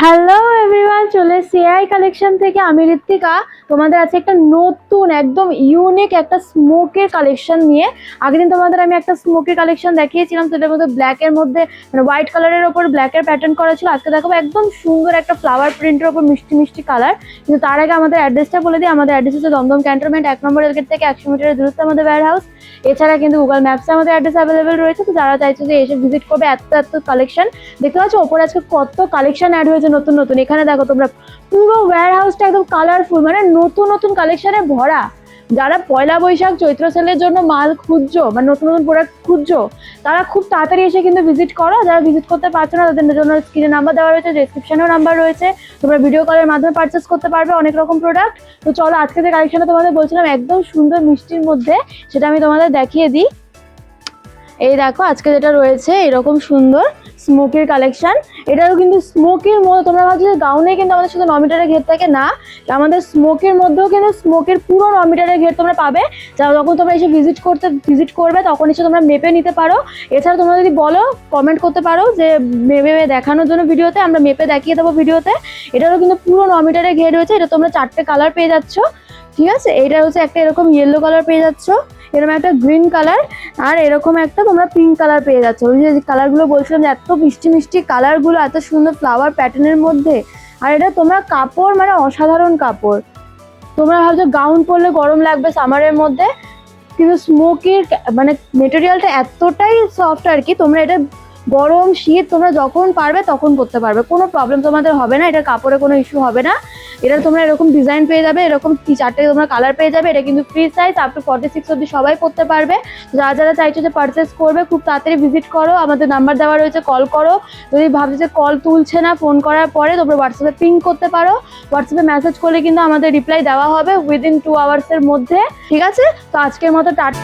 Hello everyone, চলে CI collection থেকে আমি ঋত্বিকা তোমাদের আছে একটা নতুন একদম ইউনিক একটা স্মোকের কালেকশন নিয়ে। আগের দিন তোমাদের আমি একটা স্মোকের কালেকশন দেখিয়েছিলাম, সেটার মধ্যে ব্ল্যাকের মধ্যে মানে হোয়াইট কালারের ওপর ব্ল্যাকের প্যাটার্ন করা ছিল। আজকে দেখাবো একদম সুন্দর একটা ফ্লাওয়ার প্রিন্টের ওপর মিষ্টি মিষ্টি কালার। কিন্তু তার আগে আমাদের অ্যাড্রেসটা বলে দিই। আমাদের অ্যাড্রেস হচ্ছে দমদম ক্যান্টনমেন্ট 1 নম্বর রেলগেট থেকে 100 মিটারের দূরত্বে আমাদের ওয়্যার হাউস। এছাড়া কিন্তু গুগল ম্যাপসে আমাদের অ্যাড্রেস অ্যাভেলেবেল রয়েছে। তো যারা চাইছে যে এসে ভিজিট করবে, এত এত কালেকশন দেখতে পাচ্ছ ওপরে আজকে কত কালেকশন অ্যাড হয়েছে নতুন নতুন। এখানে দেখো তোমরা পুরো ওয়্যার হাউসটা একদম কালারফুল, মানে নতুন নতুন কালেকশনে ভরা। যারা পয়লা বৈশাখ চৈত্র সেলের জন্য মাল খুঁজছো, মানে নতুন নতুন প্রোডাক্ট খুঁজছো, তারা খুব তাড়াতাড়ি এসে কিন্তু ভিজিট করো। যারা ভিজিট করতে পারছো না তাদের জন্য স্ক্রিনে নাম্বার দেওয়া রয়েছে, ডেসক্রিপশনেও নাম্বার রয়েছে, তোমরা ভিডিও কলের মাধ্যমে পারচেস করতে পারবে অনেক রকম প্রোডাক্ট। তো চলো আজকে যে কালেকশনটা তোমাদের বলছিলাম একদম সুন্দর মিষ্টির মধ্যে, সেটা আমি তোমাদের দেখিয়ে দিই। এই দেখো আজকে যেটা রয়েছে এরকম সুন্দর স্মোকের কালেকশন। এটারও কিন্তু স্মোকের মধ্যে তোমরা ভাবছো যে গাউনে কিন্তু আমাদের শুধু 9 মিটারের ঘের থাকে না, আমাদের স্মোকের মধ্যেও কিন্তু স্মোকের পুরো 9 মিটারের ঘের তোমরা পাবে। যখন তোমরা এসে ভিজিট করবে তখন এসে তোমরা মেপে নিতে পারো। এছাড়া তোমরা যদি বলো কমেন্ট করতে পারো যে মেপে দেখানোর জন্য ভিডিওতে, আমরা মেপে দেখিয়ে দেবো ভিডিওতে। এটারও কিন্তু পুরো 9 মিটারের ঘের রয়েছে। এটা তোমরা 4টে কালার পেয়ে যাচ্ছ, ঠিক আছে। এইটা হচ্ছে একটা এরকম ইয়েলো কালার পেয়ে যাচ্ছ, এরকম একটা গ্রিন কালার, আর এরকম একটা তোমরা পিঙ্ক কালার পেয়ে যাচ্ছ। ওই যে কালারগুলো বলছিলাম যে এত মিষ্টি মিষ্টি কালারগুলো, এত সুন্দর ফ্লাওয়ার প্যাটার্নের মধ্যে। আর এটা তোমরা কাপড় মানে অসাধারণ কাপড়। তোমরা ভাবছো গাউন পরলে গরম লাগবে সামারের মধ্যে, কিন্তু স্মোকির মানে মেটেরিয়ালটা এতটাই সফট আর কি, তোমরা এটা গরম শীত তোমরা যখন পারবে তখন পরতে পারবে, কোনো প্রবলেম তোমাদের হবে না। এটার কাপড়ে কোনো ইস্যু হবে না। এটা তোমরা এরকম ডিজাইন পেয়ে যাবে, এরকম 4টে তোমরা কালার পেয়ে যাবে। এটা কিন্তু ফ্রি সাইজ, আপ টু 46 অবধি সবাই পরতে পারবে। যারা যারা চাইছো যে পারচেস করবে খুব তাড়াতাড়ি ভিজিট করো, আমাদের নাম্বার দেওয়া রয়েছে, কল করো। যদি ভাবছো যে কল তুলছে না, ফোন করার পরে তোমরা হোয়াটসঅ্যাপে পিং করতে পারো। হোয়াটসঅ্যাপে মেসেজ করলে কিন্তু আমাদের রিপ্লাই দেওয়া হবে উইদিন 2 আওয়ার্সের মধ্যে, ঠিক আছে। তো আজকের মতো টাটা।